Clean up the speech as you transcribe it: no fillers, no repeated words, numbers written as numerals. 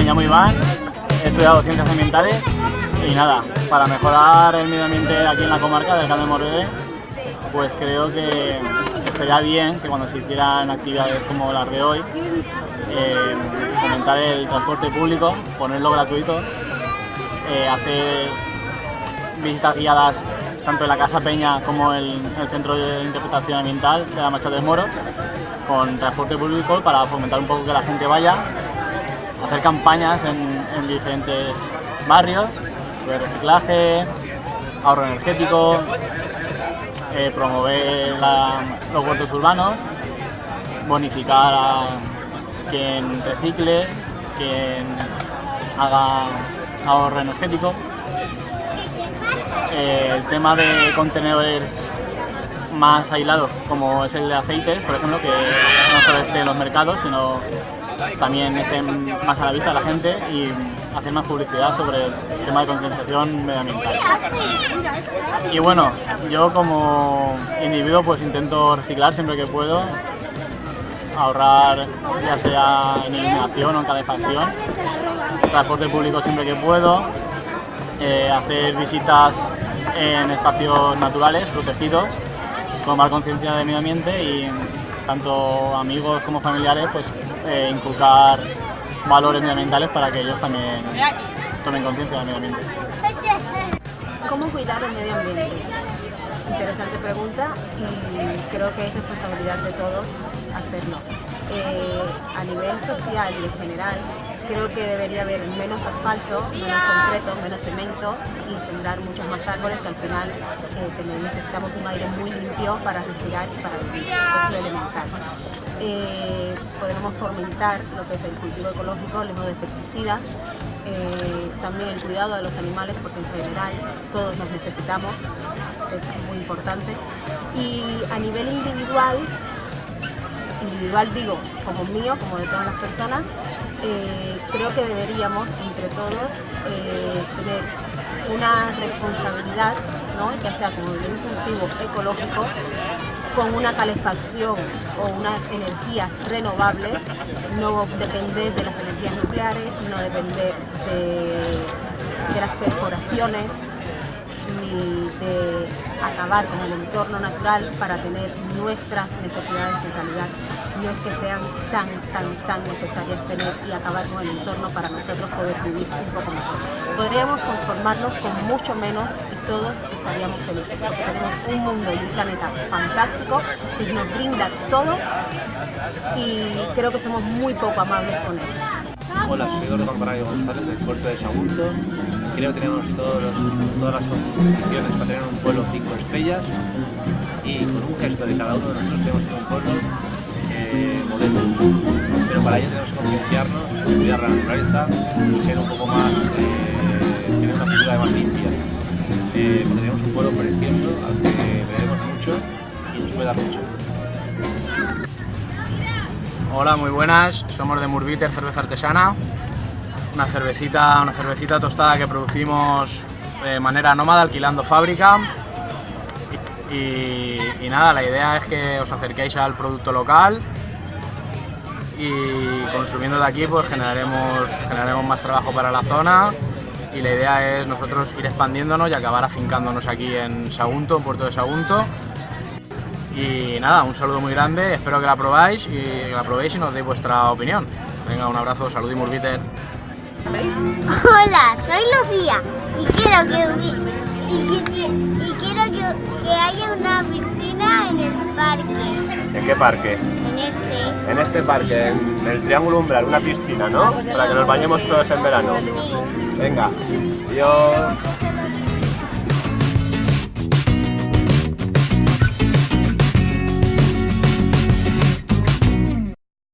me llamo Iván, he estudiado ciencias ambientales y nada, para mejorar el medio ambiente aquí en la comarca del Camp de Morvedre, pues creo que estaría bien que cuando se hicieran actividades como las de hoy, fomentar el transporte público, ponerlo gratuito, hacer visitas guiadas tanto en la Casa Peña como en el Centro de Interpretación Ambiental de la Marcha de Moros, con transporte público para fomentar un poco que la gente vaya, hacer campañas en diferentes barrios de reciclaje, ahorro energético, promover los huertos urbanos, bonificar a quien recicle, quien haga ahorro energético. El tema de contenedores más aislados, como es el de aceites, por ejemplo, que no solo esté en los mercados, sino también estén más a la vista de la gente, y hacer más publicidad sobre el tema de concienciación medioambiental. Y bueno, yo como individuo pues intento reciclar siempre que puedo, ahorrar ya sea en iluminación o en calefacción, transporte público siempre que puedo, hacer visitas en espacios naturales protegidos, tomar conciencia del medio ambiente y tanto amigos como familiares pues inculcar valores medioambientales para que ellos también tomen conciencia del medio ambiente. ¿Cómo cuidar el medio ambiente? Interesante pregunta y creo que es responsabilidad de todos hacerlo. A nivel social y en general, creo que debería haber menos asfalto, menos concreto, menos cemento y sembrar muchos más árboles, que al final necesitamos un aire muy limpio para respirar y para vivir. Es lo elemental. Podremos fomentar lo que es el cultivo ecológico, lejos de pesticidas, también el cuidado de los animales, porque en general todos los necesitamos, es muy importante. Y a nivel individual digo, como mío, como de todas las personas, creo que deberíamos entre todos tener una responsabilidad, ¿no? Ya sea como de un cultivo ecológico, con una calefacción o unas energías renovables, no depender de las energías nucleares, no depender de las perforaciones, ni de acabar con el entorno natural para tener nuestras necesidades de calidad. No es que sean tan necesarias tener y acabar con el entorno para nosotros poder vivir un poco mejor. Podríamos conformarnos con mucho menos y todos estaríamos felices, porque tenemos un mundo y un planeta fantástico que nos brinda todo y creo que somos muy poco amables con él. Hola, soy Eduardo Campanario González del puerto de Sagunto. Creo que tenemos todas las condiciones para tener un pueblo 5 estrellas y con un gesto de cada uno de nosotros tenemos un pueblo moderno. Pero para ello tenemos que concienciarnos, cuidar la naturaleza y ser un poco más, tener una cultura más limpia. Porque tenemos un pueblo precioso al que veremos mucho y nos puede dar mucho. Hola, muy buenas, somos de Murviter Cerveza Artesana, una cervecita tostada que producimos de manera nómada, alquilando fábrica. Y nada, la idea es que os acerquéis al producto local y consumiendo de aquí pues generaremos más trabajo para la zona, y la idea es nosotros ir expandiéndonos y acabar afincándonos aquí en Sagunto, en Puerto de Sagunto. Y nada, un saludo muy grande, espero que la probéis y nos deis vuestra opinión. Venga, un abrazo, salud y Murviter. Hola, soy Lucía y quiero que haya una piscina en el parque. ¿En qué parque? En este. En este parque, en el Triángulo Umbral, una piscina, ¿no? Para que nos bañemos todos en verano. Sí. Venga, adiós.